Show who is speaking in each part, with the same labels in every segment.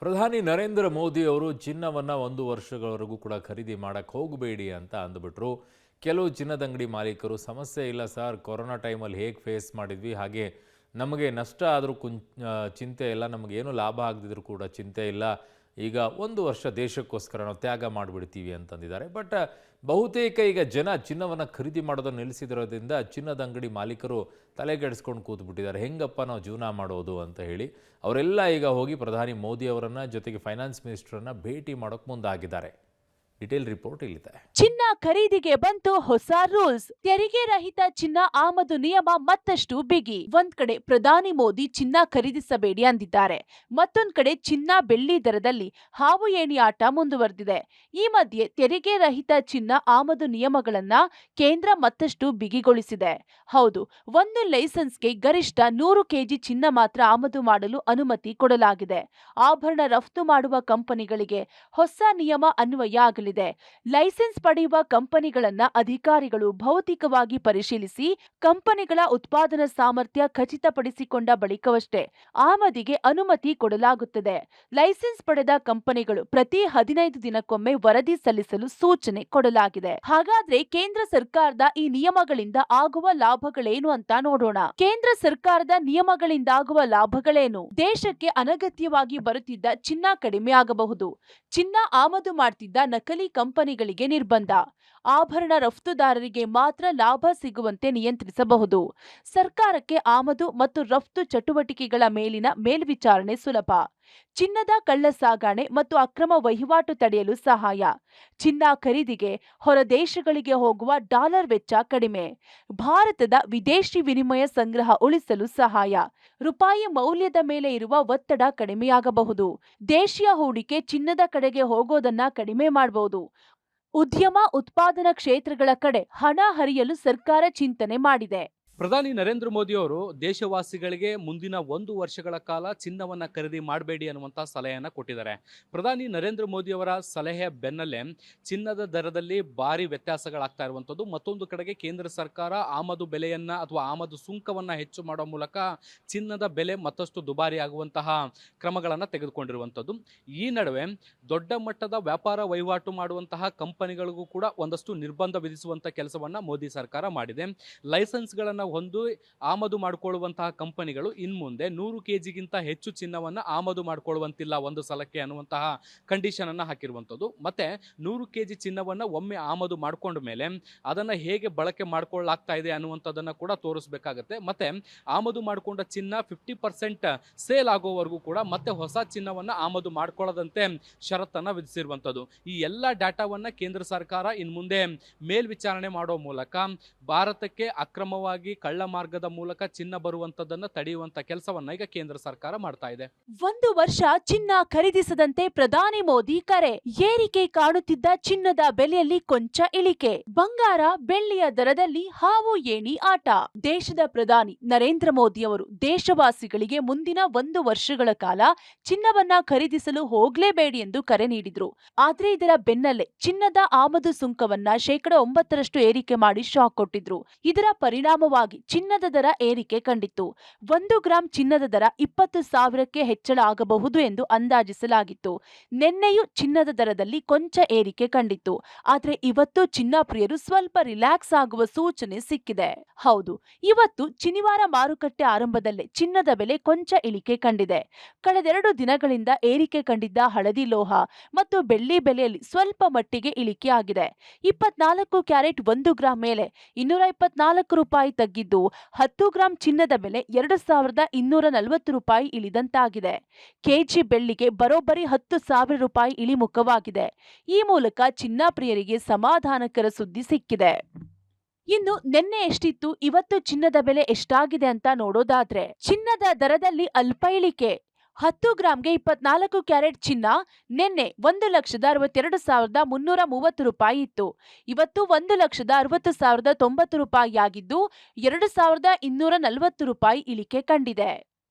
Speaker 1: ಪ್ರಧಾನಿ ನರೇಂದ್ರ ಮೋದಿ ಅವರು ಚಿನ್ನವನ್ನು 1 ವರ್ಷಗಳವರೆಗೂ ಕೂಡ ಖರೀದಿ ಮಾಡಕ್ಕೆ ಹೋಗಬೇಡಿ ಅಂತ ಅಂದ್ಬಿಟ್ರು. ಕೆಲವು ಚಿನ್ನದಂಗಡಿ ಮಾಲೀಕರು ಸಮಸ್ಯೆ ಇಲ್ಲ ಸರ್, ಕೊರೋನಾ ಟೈಮಲ್ಲಿ ಹೇಗೆ ಫೇಸ್ ಮಾಡಿದ್ವಿ ಹಾಗೆ ನಮಗೆ ನಷ್ಟ ಆದರೂ ಚಿಂತೆ ಇಲ್ಲ, ನಮಗೇನು ಲಾಭ ಆಗದಿದ್ರೂ ಕೂಡ ಚಿಂತೆ ಇಲ್ಲ, ಈಗ 1 ವರ್ಷ ದೇಶಕ್ಕೋಸ್ಕರ ನಾವು ತ್ಯಾಗ ಮಾಡಿಬಿಡ್ತೀವಿ ಅಂತಂದಿದ್ದಾರೆ. ಬಟ್ ಬಹುತೇಕ ಈಗ ಜನ ಚಿನ್ನವನ್ನು ಖರೀದಿ ಮಾಡೋದನ್ನು ನಿಲ್ಲಿಸಿದಿರೋದ್ರಿಂದ ಚಿನ್ನದ ಅಂಗಡಿ ಮಾಲೀಕರು ತಲೆಗೆಡಿಸ್ಕೊಂಡು ಕೂತ್ಬಿಟ್ಟಿದ್ದಾರೆ. ಹೆಂಗಪ್ಪ ನಾವು ಜೀವನ ಮಾಡೋದು ಅಂತ ಹೇಳಿ ಅವರೆಲ್ಲ ಈಗ ಹೋಗಿ ಪ್ರಧಾನಿ ಮೋದಿ ಅವರನ್ನು ಜೊತೆಗೆ ಫೈನಾನ್ಸ್ ಮಿನಿಸ್ಟರನ್ನು ಭೇಟಿ ಮಾಡೋಕೆ ಮುಂದಾಗಿದ್ದಾರೆ. ಡಿಟೇಲ್ ರಿಪೋರ್ಟ್ ಇಲ್ಲಿದೆ.
Speaker 2: ಚಿನ್ನ ಖರೀದಿಗೆ ಬಂತು ಹೊಸ ರೂಲ್ಸ್. ತೆರಿಗೆ ರಹಿತ ಚಿನ್ನ ಆಮದು ನಿಯಮ ಮತ್ತಷ್ಟು ಬಿಗಿ. ಒಂದ್ ಕಡೆ ಪ್ರಧಾನಿ ಮೋದಿ ಚಿನ್ನ ಖರೀದಿಸಬೇಡಿ ಅಂದಿದ್ದಾರೆ, ಮತ್ತೊಂದ್ ಕಡೆ ಚಿನ್ನ ಬೆಳ್ಳಿ ದರದಲ್ಲಿ ಹಾವು ಏಣಿ ಆಟ ಮುಂದುವರೆದಿದೆ. ಈ ಮಧ್ಯೆ ತೆರಿಗೆ ರಹಿತ ಚಿನ್ನ ಆಮದು ನಿಯಮಗಳನ್ನ ಕೇಂದ್ರ ಮತ್ತಷ್ಟು ಬಿಗಿಗೊಳಿಸಿದೆ. ಹೌದು, ಒಂದು ಲೈಸೆನ್ಸ್ಗೆ ಗರಿಷ್ಠ 100 ಕೆಜಿ ಚಿನ್ನ ಮಾತ್ರ ಆಮದು ಮಾಡಲು ಅನುಮತಿ ಕೊಡಲಾಗಿದೆ. ಆಭರಣ ರಫ್ತು ಮಾಡುವ ಕಂಪನಿಗಳಿಗೆ ಹೊಸ ನಿಯಮ ಅನ್ವಯ ಆಗಲಿದೆ. ಲೈಸೆನ್ಸ್ ಪಡೆಯುವ ಕಂಪನಿಗಳನ್ನ ಅಧಿಕಾರಿಗಳು ಭೌತಿಕವಾಗಿ ಪರಿಶೀಲಿಸಿ ಕಂಪನಿಗಳ ಉತ್ಪಾದನಾ ಸಾಮರ್ಥ್ಯ ಖಚಿತಪಡಿಸಿಕೊಂಡ ಬಳಿಕವಷ್ಟೇ ಆಮದಿಗೆ ಅನುಮತಿ ಕೊಡಲಾಗುತ್ತದೆ. ಲೈಸೆನ್ಸ್ ಪಡೆದ ಕಂಪನಿಗಳು ಪ್ರತಿ 15 ದಿನಕ್ಕೊಮ್ಮೆ ವರದಿ ಸಲ್ಲಿಸಲು ಸೂಚನೆ ಕೊಡಲಾಗಿದೆ. ಹಾಗಾದ್ರೆ ಕೇಂದ್ರ ಸರ್ಕಾರದ ಈ ನಿಯಮಗಳಿಂದ ಆಗುವ ಲಾಭಗಳೇನು ಅಂತ ನೋಡೋಣ. ಕೇಂದ್ರ ಸರ್ಕಾರದ ನಿಯಮಗಳಿಂದಾಗುವ ಲಾಭಗಳೇನು? ದೇಶಕ್ಕೆ ಅನಗತ್ಯವಾಗಿ ಬರುತ್ತಿದ್ದ ಚಿನ್ನ ಕಡಿಮೆ ಆಗಬಹುದು. ಚಿನ್ನ ಆಮದು ಮಾಡ್ತಿದ್ದ ನಕಲಿ ಕಂಪನಿಗಳಿಗೆ ನಿರ್ಬಂಧ. ಆಭರಣ ರಫ್ತುದಾರರಿಗೆ ಮಾತ್ರ ಲಾಭ ಸಿಗುವಂತೆ ನಿಯಂತ್ರಿಸಬಹುದು. ಸರ್ಕಾರಕ್ಕೆ ಆಮದು ಮತ್ತು ರಫ್ತು ಚಟುವಟಿಕೆಗಳ ಮೇಲಿನ ಮೇಲ್ವಿಚಾರಣೆ ಸುಲಭ. ಚಿನ್ನದ ಕಳ್ಳ ಸಾಗಣೆ ಮತ್ತು ಅಕ್ರಮ ವಹಿವಾಟು ತಡೆಯಲು ಸಹಾಯ. ಚಿನ್ನ ಖರೀದಿಗೆ ಹೊರ ದೇಶಗಳಿಗೆ ಹೋಗುವ ಡಾಲರ್ ವೆಚ್ಚ ಕಡಿಮೆ. ಭಾರತದ ವಿದೇಶಿ ವಿನಿಮಯ ಸಂಗ್ರಹ ಉಳಿಸಲು ಸಹಾಯ. ರೂಪಾಯಿ ಮೌಲ್ಯದ ಮೇಲೆ ಇರುವ ಒತ್ತಡ ಕಡಿಮೆಯಾಗಬಹುದು. ದೇಶೀಯ ಹೂಡಿಕೆ ಚಿನ್ನದ ಕಡೆಗೆ ಹೋಗೋದನ್ನ ಕಡಿಮೆ ಮಾಡಬಹುದು. ಉದ್ಯಮ ಉತ್ಪಾದನಾ ಕ್ಷೇತ್ರಗಳ ಕಡೆ ಹಣ ಹರಿಯಲು ಸರ್ಕಾರ ಚಿಂತನೆ ಮಾಡಿದೆ.
Speaker 3: ಪ್ರಧಾನಿ ನರೇಂದ್ರ ಮೋದಿ ಅವರು ದೇಶವಾಸಿಗಳಿಗೆ ಮುಂದಿನ 1 ವರ್ಷಗಳ ಕಾಲ ಚಿನ್ನವನ್ನು ಖರೀದಿ ಮಾಡಬೇಡಿ ಅನ್ನುವಂಥ ಸಲಹೆಯನ್ನು ಕೊಟ್ಟಿದ್ದಾರೆ. ಪ್ರಧಾನಿ ನರೇಂದ್ರ ಮೋದಿ ಅವರ ಸಲಹೆ ಬೆನ್ನಲ್ಲೇ ಚಿನ್ನದ ದರದಲ್ಲಿ ಭಾರಿ ವ್ಯತ್ಯಾಸಗಳಾಗ್ತಾ ಇರುವಂಥದ್ದು. ಮತ್ತೊಂದು ಕಡೆಗೆ ಕೇಂದ್ರ ಸರ್ಕಾರ ಆಮದು ಬೆಲೆಯನ್ನು ಅಥವಾ ಆಮದು ಸುಂಕವನ್ನು ಹೆಚ್ಚು ಮಾಡೋ ಮೂಲಕ ಚಿನ್ನದ ಬೆಲೆ ಮತ್ತಷ್ಟು ದುಬಾರಿ ಆಗುವಂತಹ ಕ್ರಮಗಳನ್ನು ತೆಗೆದುಕೊಂಡಿರುವಂಥದ್ದು. ಈ ನಡುವೆ ದೊಡ್ಡ ಮಟ್ಟದ ವ್ಯಾಪಾರ ವಹಿವಾಟು ಮಾಡುವಂತಹ ಕಂಪನಿಗಳಿಗೂ ಕೂಡ ಒಂದಷ್ಟು ನಿರ್ಬಂಧ ವಿಧಿಸುವಂಥ ಕೆಲಸವನ್ನು ಮೋದಿ ಸರ್ಕಾರ ಮಾಡಿದೆ. ಲೈಸೆನ್ಸ್ಗಳನ್ನು ಹೊಂದಿ ಆಮದು ಮಾಡಿಕೊಳ್ಳುವಂತಹ ಕಂಪನಿಗಳು ಇನ್ಮುಂದೆ 100 ಕೆಜಿಗಿಂತ ಹೆಚ್ಚು ಚಿನ್ನವನ್ನು ಆಮದು ಮಾಡಿಕೊಳ್ಳುವಂತಿಲ್ಲ ಒಂದು ಸಲಕ್ಕೆ ಅನ್ನುವಂತಹ ಕಂಡೀಷನ್ ಅನ್ನು ಹಾಕಿರುವಂಥದ್ದು. ಮತ್ತೆ 100 ಕೆಜಿ ಚಿನ್ನವನ್ನು ಒಮ್ಮೆ ಆಮದು ಮಾಡಿಕೊಂಡ ಮೇಲೆ ಅದನ್ನು ಹೇಗೆ ಬಳಕೆ ಮಾಡಿಕೊಳ್ಳಲಾಗ್ತಾ ಇದೆ ಅನ್ನುವಂಥದ್ದನ್ನು ಕೂಡ ತೋರಿಸಬೇಕಾಗತ್ತೆ. ಮತ್ತೆ ಆಮದು ಮಾಡಿಕೊಂಡ ಚಿನ್ನ 50% ಸೇಲ್ ಆಗೋವರೆಗೂ ಕೂಡ ಮತ್ತೆ ಹೊಸ ಚಿನ್ನವನ್ನು ಆಮದು ಮಾಡಿಕೊಳ್ಳದಂತೆ ಷರತ್ತನ್ನು ವಿಧಿಸಿರುವಂಥದ್ದು. ಈ ಎಲ್ಲ ಡಾಟಾವನ್ನು ಕೇಂದ್ರ ಸರ್ಕಾರ ಇನ್ನು ಮುಂದೆ ಮೇಲ್ವಿಚಾರಣೆ ಮಾಡೋ ಮೂಲಕ ಭಾರತಕ್ಕೆ ಅಕ್ರಮವಾಗಿ ಕಳ್ಳ ಮಾರ್ಗದ ಮೂಲಕ ಚಿನ್ನ ಬರುವಂತದನ್ನು ತಡೆಯುವಂತ ಕೆಲಸವನ್ನ ಈಗ ಕೇಂದ್ರ ಸರ್ಕಾರ ಮಾಡ್ತಾ ಇದೆ.
Speaker 2: 1 ವರ್ಷ ಚಿನ್ನ ಖರೀದಿಸದಂತೆ ಪ್ರಧಾನಿ ಮೋದಿ ಕರೆ. ಏರಿಕೆ ಕಾಣುತ್ತಿದ್ದ ಚಿನ್ನದ ಬೆಲೆಯಲ್ಲಿ ಕೊಂಚ ಇಳಿಕೆ. ಬಂಗಾರ ಬೆಳ್ಳಿಯ ದರದಲ್ಲಿ ಹಾವು ಏಣಿ ಆಟ. ದೇಶದ ಪ್ರಧಾನಿ ನರೇಂದ್ರ ಮೋದಿ ಅವರು ದೇಶವಾಸಿಗಳಿಗೆ ಮುಂದಿನ 1 ವರ್ಷಗಳ ಕಾಲ ಚಿನ್ನವನ್ನ ಖರೀದಿಸಲು ಹೋಗ್ಲೇಬೇಡಿ ಎಂದು ಕರೆ ನೀಡಿದ್ರು. ಆದ್ರೆ ಇದರ ಬೆನ್ನಲ್ಲೇ ಚಿನ್ನದ ಆಮದು ಸುಂಕವನ್ನ 9% ಏರಿಕೆ ಮಾಡಿ ಶಾಕ್ ಕೊಟ್ಟಿದ್ರು. ಇದರ ಪರಿಣಾಮವಾಗಿ ಚಿನ್ನದ ದರ ಏರಿಕೆ ಕಂಡಿತ್ತು. 1 ಗ್ರಾಂ ಚಿನ್ನದ ದರ 20,000ಕ್ಕೆ ಹೆಚ್ಚಳ ಆಗಬಹುದು ಎಂದು ಅಂದಾಜಿಸಲಾಗಿತ್ತು. ನಿನ್ನೆಯೂ ಚಿನ್ನದ ದರದಲ್ಲಿ ಕೊಂಚ ಏರಿಕೆ ಕಂಡಿತ್ತು. ಆದ್ರೆ ಇವತ್ತು ಚಿನ್ನ ಪ್ರಿಯರು ಸ್ವಲ್ಪ ರಿಲ್ಯಾಕ್ಸ್ ಆಗುವ ಸೂಚನೆ ಸಿಕ್ಕಿದೆ. ಹೌದು, ಇವತ್ತು ಶನಿವಾರ ಮಾರುಕಟ್ಟೆ ಆರಂಭದಲ್ಲೇ ಚಿನ್ನದ ಬೆಲೆ ಕೊಂಚ ಇಳಿಕೆ ಕಂಡಿದೆ. ಕಳೆದೆರಡು ದಿನಗಳಿಂದ ಏರಿಕೆ ಕಂಡಿದ್ದ ಹಳದಿ ಲೋಹ ಮತ್ತು ಬೆಳ್ಳಿ ಬೆಲೆಯಲ್ಲಿ ಸ್ವಲ್ಪ ಮಟ್ಟಿಗೆ ಇಳಿಕೆ ಆಗಿದೆ. 24 ಕ್ಯಾರೆಟ್ 1 ಗ್ರಾಂ ಮೇಲೆ 224 ರೂಪಾಯಿ ತಗ್ಗಿದ್ದು 10 ಗ್ರಾಂ ಚಿನ್ನದ ಬೆಲೆ 2,240 ರೂಪಾಯಿ ಇಳಿದಂತಾಗಿದೆ. ಕೆಜಿ ಬೆಳ್ಳಿಗೆ ಬರೋಬ್ಬರಿ 10,000 ರೂಪಾಯಿ ಇಳಿಮುಖವಾಗಿದೆ. ಈ ಮೂಲಕ ಚಿನ್ನ ಪ್ರಿಯರಿಗೆ ಸಮಾಧಾನಕರ ಸುದ್ದಿ ಸಿಕ್ಕಿದೆ. ಇನ್ನು ನಿನ್ನೆ ಎಷ್ಟಿತ್ತು, ಇವತ್ತು ಚಿನ್ನದ ಬೆಲೆ ಎಷ್ಟಾಗಿದೆ ಅಂತ ನೋಡೋದಾದ್ರೆ ಚಿನ್ನದ ದರದಲ್ಲಿ ಅಲ್ಪ ಇಳಿಕೆ. 10 ಗ್ರಾಂಗೆ 24 ಕ್ಯಾರೆಟ್ ಚಿನ್ನ ನಿನ್ನೆ 1,62,330 ರೂಪಾಯಿ ಇತ್ತು. ಇವತ್ತು 1,60,090 ರೂಪಾಯಿ ಆಗಿದ್ದು 2,240 ರೂಪಾಯಿ ಇಳಿಕೆ ಕಂಡಿದೆ.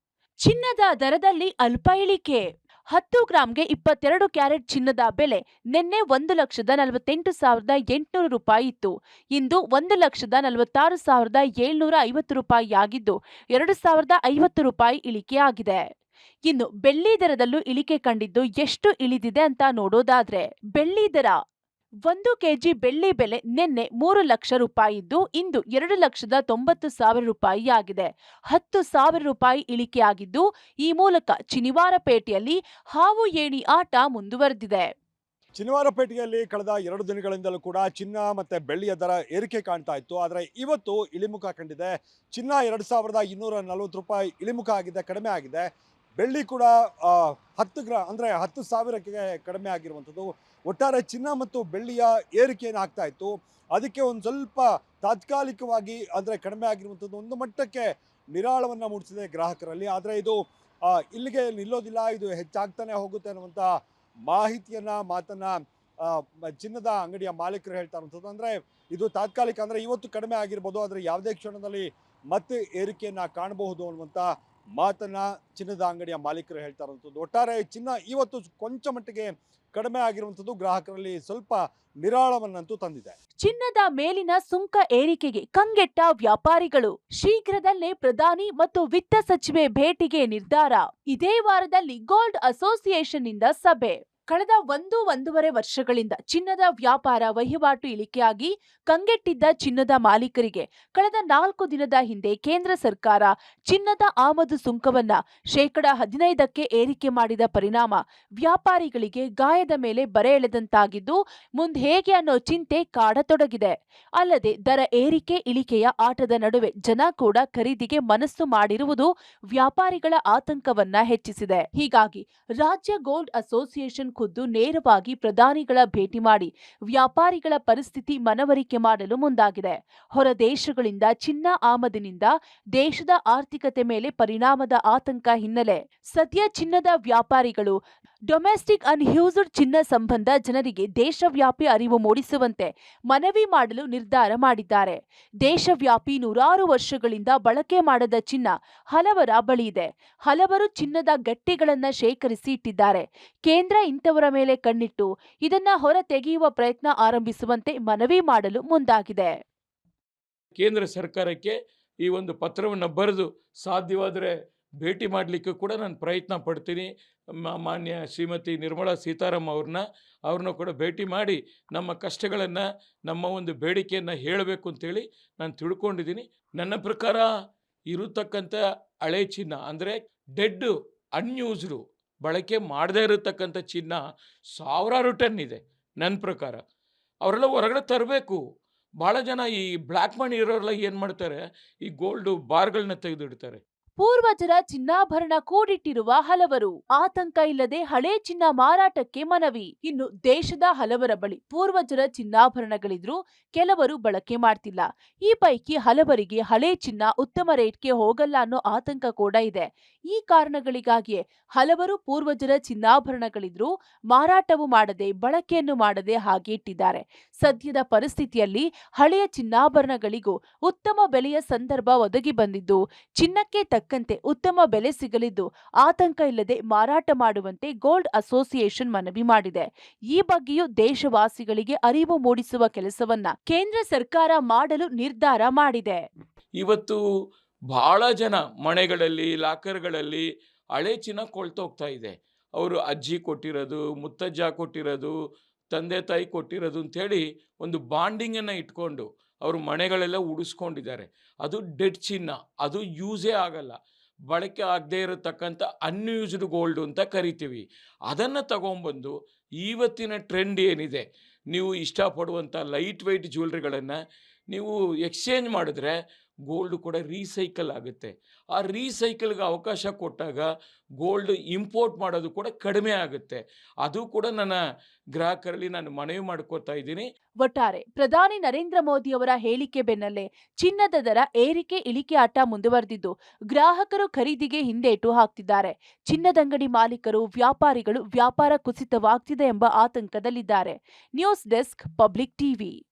Speaker 2: ಚಿನ್ನದ ದರದಲ್ಲಿ ಅಲ್ಪ ಇಳಿಕೆ. 10 ಗ್ರಾಂಗೆ 22 ಕ್ಯಾರೆಟ್ ಚಿನ್ನದ ಬೆಲೆ ನಿನ್ನೆ 1,48,800 ರೂಪಾಯಿ ಇತ್ತು. ಇಂದು 1,46,750 ರೂಪಾಯಿ ಆಗಿದ್ದು 2,050 ರೂಪಾಯಿ ಇಳಿಕೆಯಾಗಿದೆ. ಇನ್ನು ಬೆಳ್ಳಿ ದರದಲ್ಲೂ ಇಳಿಕೆ ಕಂಡಿದ್ದು ಎಷ್ಟು ಇಳಿದಿದೆ ಅಂತ ನೋಡೋದಾದ್ರೆ ಬೆಳ್ಳಿ ದರ 1 ಕೆಜಿ ಬೆಳ್ಳಿ ಬೆಲೆ ನಿನ್ನೆ 3 ಲಕ್ಷ ರೂಪಾಯಿ ಇದ್ದು ಇಂದು 2,90,000 ರೂಪಾಯಿ ಆಗಿದೆ. 10,000 ರೂಪಾಯಿ ಇಳಿಕೆಯಾಗಿದ್ದು ಈ ಮೂಲಕ ಶನಿವಾರಪೇಟೆಯಲ್ಲಿ ಹಾವು ಏಣಿ ಆಟ ಮುಂದುವರೆದಿದೆ.
Speaker 4: ಶನಿವಾರಪೇಟೆಯಲ್ಲಿ ಕಳೆದ 2 ದಿನಗಳಿಂದಲೂ ಕೂಡ ಚಿನ್ನ ಮತ್ತು ಬೆಳ್ಳಿಯ ದರ ಏರಿಕೆ ಕಾಣ್ತಾ ಇತ್ತು. ಆದರೆ ಇವತ್ತು ಇಳಿಮುಖ ಕಂಡಿದೆ. ಚಿನ್ನ 2,240 ರೂಪಾಯಿ ಇಳಿಮುಖ ಆಗಿದೆ, ಕಡಿಮೆ ಆಗಿದೆ. ಬೆಳ್ಳಿ ಕೂಡ 10 ಗ್ರಾಮ್ ಅಂದರೆ 10,000ಕ್ಕೆ ಕಡಿಮೆ ಆಗಿರುವಂಥದ್ದು. ಒಟ್ಟಾರೆ ಚಿನ್ನ ಮತ್ತು ಬೆಳ್ಳಿಯ ಏರಿಕೆಯನ್ನು ಆಗ್ತಾ ಇತ್ತು. ಅದಕ್ಕೆ ಒಂದು ಸ್ವಲ್ಪ ತಾತ್ಕಾಲಿಕವಾಗಿ ಅಂದರೆ ಕಡಿಮೆ ಆಗಿರುವಂಥದ್ದು ಒಂದು ಮಟ್ಟಕ್ಕೆ ನಿರಾಳವನ್ನು ಮೂಡಿಸಿದೆ ಗ್ರಾಹಕರಲ್ಲಿ. ಆದರೆ ಇದು ಇಲ್ಲಿಗೆ ನಿಲ್ಲೋದಿಲ್ಲ, ಇದು ಹೆಚ್ಚಾಗ್ತಾನೆ ಹೋಗುತ್ತೆ ಅನ್ನುವಂಥ ಮಾತನ್ನ ಚಿನ್ನದ ಅಂಗಡಿಯ ಮಾಲೀಕರು ಹೇಳ್ತಾ ಇರುವಂಥದ್ದು. ಅಂದರೆ ಇದು ತಾತ್ಕಾಲಿಕ, ಅಂದರೆ ಇವತ್ತು ಕಡಿಮೆ ಆಗಿರ್ಬೋದು, ಆದರೆ ಯಾವುದೇ ಕ್ಷಣದಲ್ಲಿ ಮತ್ತೆ ಏರಿಕೆಯನ್ನು ಕಾಣಬಹುದು ಅನ್ನುವಂಥ ಮಾತನ್ನ ಚಿನ್ನದ ಅಂಗಡಿಯ ಮಾಲೀಕರು ಹೇಳ್ತಾ ಇರುವಂಥದ್ದು. ಒಟ್ಟಾರೆ ಚಿನ್ನ ಇವತ್ತು ಕೊಂಚ ಮಟ್ಟಿಗೆ ಕಡಿಮೆ ಆಗಿರುವಂಥದ್ದು ಗ್ರಾಹಕರಲ್ಲಿ ಸ್ವಲ್ಪ ನಿರಾಳವನ್ನಂತೂ ತಂದಿದೆ.
Speaker 2: ಚಿನ್ನದ ಮೇಲಿನ ಸುಂಕ ಏರಿಕೆಗೆ ಕಂಗೆಟ್ಟ ವ್ಯಾಪಾರಿಗಳು. ಶೀಘ್ರದಲ್ಲೇ ಪ್ರಧಾನಿ ಮತ್ತು ವಿತ್ತ ಸಚಿವೆ ಭೇಟಿಗೆ ನಿರ್ಧಾರ. ಇದೇ ವಾರದಲ್ಲಿ ಗೋಲ್ಡ್ ಅಸೋಸಿಯೇಷನ್ ಇಂದ ಸಭೆ. ಕಳೆದ 1-1.5 ವರ್ಷಗಳಿಂದ ಚಿನ್ನದ ವ್ಯಾಪಾರ ವಹಿವಾಟು ಇಳಿಕೆಯಾಗಿ ಕಂಗೆಟ್ಟಿದ್ದ ಚಿನ್ನದ ಮಾಲೀಕರಿಗೆ ಕಳೆದ 4 ದಿನದ ಹಿಂದೆ ಕೇಂದ್ರ ಸರ್ಕಾರ ಚಿನ್ನದ ಆಮದು ಸುಂಕವನ್ನ 15% ಏರಿಕೆ ಮಾಡಿದ ಪರಿಣಾಮ ವ್ಯಾಪಾರಿಗಳಿಗೆ ಗಾಯದ ಮೇಲೆ ಬರೆ ಎಳೆದಂತಾಗಿದ್ದು ಮುಂದೆ ಹೇಗೆ ಅನ್ನೋ ಚಿಂತೆ ಕಾಡತೊಡಗಿದೆ. ಅಲ್ಲದೆ ದರ ಏರಿಕೆ ಇಳಿಕೆಯ ಆಟದ ನಡುವೆ ಜನ ಕೂಡ ಖರೀದಿಗೆ ಮನಸ್ಸು ಮಾಡಿರುವುದು ವ್ಯಾಪಾರಿಗಳ ಆತಂಕವನ್ನ ಹೆಚ್ಚಿಸಿದೆ. ಹೀಗಾಗಿ ರಾಜ್ಯ ಗೋಲ್ಡ್ ಅಸೋಸಿಯೇಷನ್ ಖುದ್ದು ನೇರವಾಗಿ ಪ್ರಧಾನಿಗಳ ಭೇಟಿ ಮಾಡಿ ವ್ಯಾಪಾರಿಗಳ ಪರಿಸ್ಥಿತಿ ಮನವರಿಕೆ ಮಾಡಲು ಮುಂದಾಗಿದೆ. ಹೊರ ದೇಶಗಳಿಂದ ಚಿನ್ನ ಆಮದಿನಿಂದ ದೇಶದ ಆರ್ಥಿಕತೆ ಮೇಲೆ ಪರಿಣಾಮದ ಆತಂಕ ಹಿನ್ನೆಲೆ ಸದ್ಯ ಚಿನ್ನದ ವ್ಯಾಪಾರಿಗಳು ಡೊಮೆಸ್ಟಿಕ್ ಅನ್ಯೂಸ್ಡ್ ಚಿನ್ನ ಸಂಬಂಧ ಜನರಿಗೆ ದೇಶವ್ಯಾಪಿ ಅರಿವು ಮೂಡಿಸುವಂತೆ ಮನವಿ ಮಾಡಲು ನಿರ್ಧಾರ ಮಾಡಿದ್ದಾರೆ. ದೇಶವ್ಯಾಪಿ 100 ವರ್ಷಗಳಿಂದ ಬಳಕೆ ಮಾಡದ ಚಿನ್ನ ಹಲವರ ಬಳಿ ಇದೆ. ಹಲವರು ಚಿನ್ನದ ಗಟ್ಟಿಗಳನ್ನ ಶೇಖರಿಸಿ ಇಟ್ಟಿದ್ದಾರೆ. ಕೇಂದ್ರ ಇಂಥವರ ಮೇಲೆ ಕಣ್ಣಿಟ್ಟು ಇದನ್ನ ಹೊರ ತೆಗೆಯುವ ಪ್ರಯತ್ನ ಆರಂಭಿಸುವಂತೆ ಮನವಿ ಮಾಡಲು ಮುಂದಾಗಿದೆ.
Speaker 5: ಕೇಂದ್ರ ಸರ್ಕಾರಕ್ಕೆ ಈ ಒಂದು ಪತ್ರವನ್ನು ಬರೆದು ಸಾಧ್ಯವಾದರೆ ಭೇಟಿ ಮಾಡಲಿಕ್ಕೆ ಕೂಡ ನಾನು ಪ್ರಯತ್ನ ಪಡ್ತೀನಿ. ಮಾನ್ಯ ಶ್ರೀಮತಿ ನಿರ್ಮಲಾ ಸೀತಾರಾಮನ್ ಅವ್ರನ್ನ ಕೂಡ ಭೇಟಿ ಮಾಡಿ ನಮ್ಮ ಕಷ್ಟಗಳನ್ನು, ನಮ್ಮ ಒಂದು ಬೇಡಿಕೆಯನ್ನು ಹೇಳಬೇಕು ಅಂತೇಳಿ ನಾನು ತಿಳ್ಕೊಂಡಿದ್ದೀನಿ. ನನ್ನ ಪ್ರಕಾರ ಇರತಕ್ಕಂಥ ಹಳೆ ಚಿನ್ನ ಅಂದರೆ ಡೆಡ್ ಅನ್ಯೂಸ್ಡು ಬಳಕೆ ಮಾಡದೇ ಇರತಕ್ಕಂಥ ಚಿನ್ನ 1000 ಟನ್ ಇದೆ. ನನ್ನ ಪ್ರಕಾರ ಅವರೆಲ್ಲ ಹೊರಗಡೆ ತರಬೇಕು. ಭಾಳ ಜನ ಈ ಬ್ಲ್ಯಾಕ್ ಮನಿ ಇರೋರೆಲ್ಲ ಏನು ಮಾಡ್ತಾರೆ, ಈ ಗೋಲ್ಡು ಬಾರ್ಗಳನ್ನ ತೆಗೆದಿಡ್ತಾರೆ.
Speaker 2: ಪೂರ್ವಜರ ಚಿನ್ನಾಭರಣ ಕೂಡಿಟ್ಟಿರುವ ಹಲವರು. ಆತಂಕ ಇಲ್ಲದೆ ಹಳೆ ಚಿನ್ನ ಮಾರಾಟಕ್ಕೆ ಮನವಿ. ಇನ್ನು ದೇಶದ ಹಲವರ ಬಳಿ ಪೂರ್ವಜರ ಚಿನ್ನಾಭರಣಗಳಿದ್ರೂ ಕೆಲವರು ಬಳಕೆ ಮಾಡ್ತಿಲ್ಲ. ಈ ಪೈಕಿ ಹಲವರಿಗೆ ಹಳೆ ಚಿನ್ನ ಉತ್ತಮ ರೇಟ್ಗೆ ಹೋಗಲ್ಲ ಅನ್ನೋ ಆತಂಕ ಕೂಡ ಇದೆ. ಈ ಕಾರಣಗಳಿಗಾಗಿಯೇ ಹಲವರು ಪೂರ್ವಜರ ಚಿನ್ನಾಭರಣಗಳಿದ್ರೂ ಮಾರಾಟವು ಮಾಡದೆ, ಬಳಕೆಯನ್ನು ಮಾಡದೆ ಹಾಗೆ ಇಟ್ಟಿದ್ದಾರೆ. ಸದ್ಯದ ಪರಿಸ್ಥಿತಿಯಲ್ಲಿ ಹಳೆಯ ಚಿನ್ನಾಭರಣಗಳಿಗೂ ಉತ್ತಮ ಬೆಲೆಯ ಸಂದರ್ಭ ಒದಗಿ ಬಂದಿದ್ದು ಚಿನ್ನಕ್ಕೆ ತಕ್ಕಂತೆ ಉತ್ತಮ ಬೆಲೆ ಸಿಗಲಿದ್ದು ಆತಂಕ ಇಲ್ಲದೆ ಮಾರಾಟ ಮಾಡುವಂತೆ ಗೋಲ್ಡ್ ಅಸೋಸಿಯೇಷನ್ ಮನವಿ ಮಾಡಿದೆ. ಈ ಬಗ್ಗೆಯೂ ದೇಶವಾಸಿಗಳಿಗೆ ಅರಿವು ಮೂಡಿಸುವ ಕೆಲಸವನ್ನ ಕೇಂದ್ರ ಸರ್ಕಾರ ಮಾಡಲು ನಿರ್ಧಾರ ಮಾಡಿದೆ.
Speaker 5: ಇವತ್ತು ಭಾಳ ಜನ ಮನೆಗಳಲ್ಲಿ, ಲಾಕರ್ಗಳಲ್ಲಿ ಹಳೆ ಚಿನ್ನ ಕೊಳ್ತೋಗ್ತಾ ಇದೆ. ಅವರು ಅಜ್ಜಿ ಕೊಟ್ಟಿರೋದು, ಮುತ್ತಜ್ಜ ಕೊಟ್ಟಿರೋದು, ತಂದೆ ತಾಯಿ ಕೊಟ್ಟಿರೋದು ಅಂಥೇಳಿ ಒಂದು ಬಾಂಡಿಂಗನ್ನು ಇಟ್ಕೊಂಡು ಅವರು ಮನೆಗಳೆಲ್ಲ ಉಡಿಸ್ಕೊಂಡಿದ್ದಾರೆ. ಅದು ಡೆಡ್ ಚಿನ್ನ, ಅದು ಯೂಸೇ ಆಗಲ್ಲ, ಬಳಕೆ ಆಗದೇ ಇರತಕ್ಕಂಥ ಅನ್ಯೂಸ್ಡ್ ಗೋಲ್ಡು ಅಂತ ಕರಿತೀವಿ. ಅದನ್ನು ತಗೊಂಬಂದು ಇವತ್ತಿನ ಟ್ರೆಂಡ್ ಏನಿದೆ, ನೀವು ಇಷ್ಟಪಡುವಂಥ ಲೈಟ್ ವೆಯ್ಟ್ ಜ್ಯುವೆಲ್ರಿಗಳನ್ನು ನೀವು ಎಕ್ಸ್ಚೇಂಜ್ ಮಾಡಿದ್ರೆ ಗೋಲ್ಡ್ ಕೂಡ ರೀಸೈಕಲ್ ಆಗುತ್ತೆ. ಆ ರೀಸೈಕಲ್ಗೆ ಅವಕಾಶ ಕೊಟ್ಟಾಗ ಗೋಲ್ಡ್ ಇಂಪೋರ್ಟ್ ಮಾಡೋದು ಕೂಡ ಕಡಿಮೆ ಆಗುತ್ತೆ. ಅದು ಕೂಡ ನನ್ನ ಗ್ರಾಹಕರಲ್ಲಿ ನಾನು ಮನವಿ ಮಾಡ್ಕೋತಾ ಇದ್ದೀನಿ.
Speaker 2: ಒಟ್ಟಾರೆ ಪ್ರಧಾನಿ ನರೇಂದ್ರ ಮೋದಿ ಅವರ ಹೇಳಿಕೆ ಬೆನ್ನಲ್ಲೇ ಚಿನ್ನದ ದರ ಏರಿಕೆ ಇಳಿಕೆ ಆಟ ಮುಂದುವರೆದಿದ್ದು ಗ್ರಾಹಕರು ಖರೀದಿಗೆ ಹಿಂದೇಟು ಹಾಕ್ತಿದ್ದಾರೆ. ಚಿನ್ನದಂಗಡಿ ಮಾಲೀಕರು, ವ್ಯಾಪಾರಿಗಳು ವ್ಯಾಪಾರ ಕುಸಿತವಾಗ್ತಿದೆ ಎಂಬ ಆತಂಕದಲ್ಲಿದ್ದಾರೆ. News desk, public TV.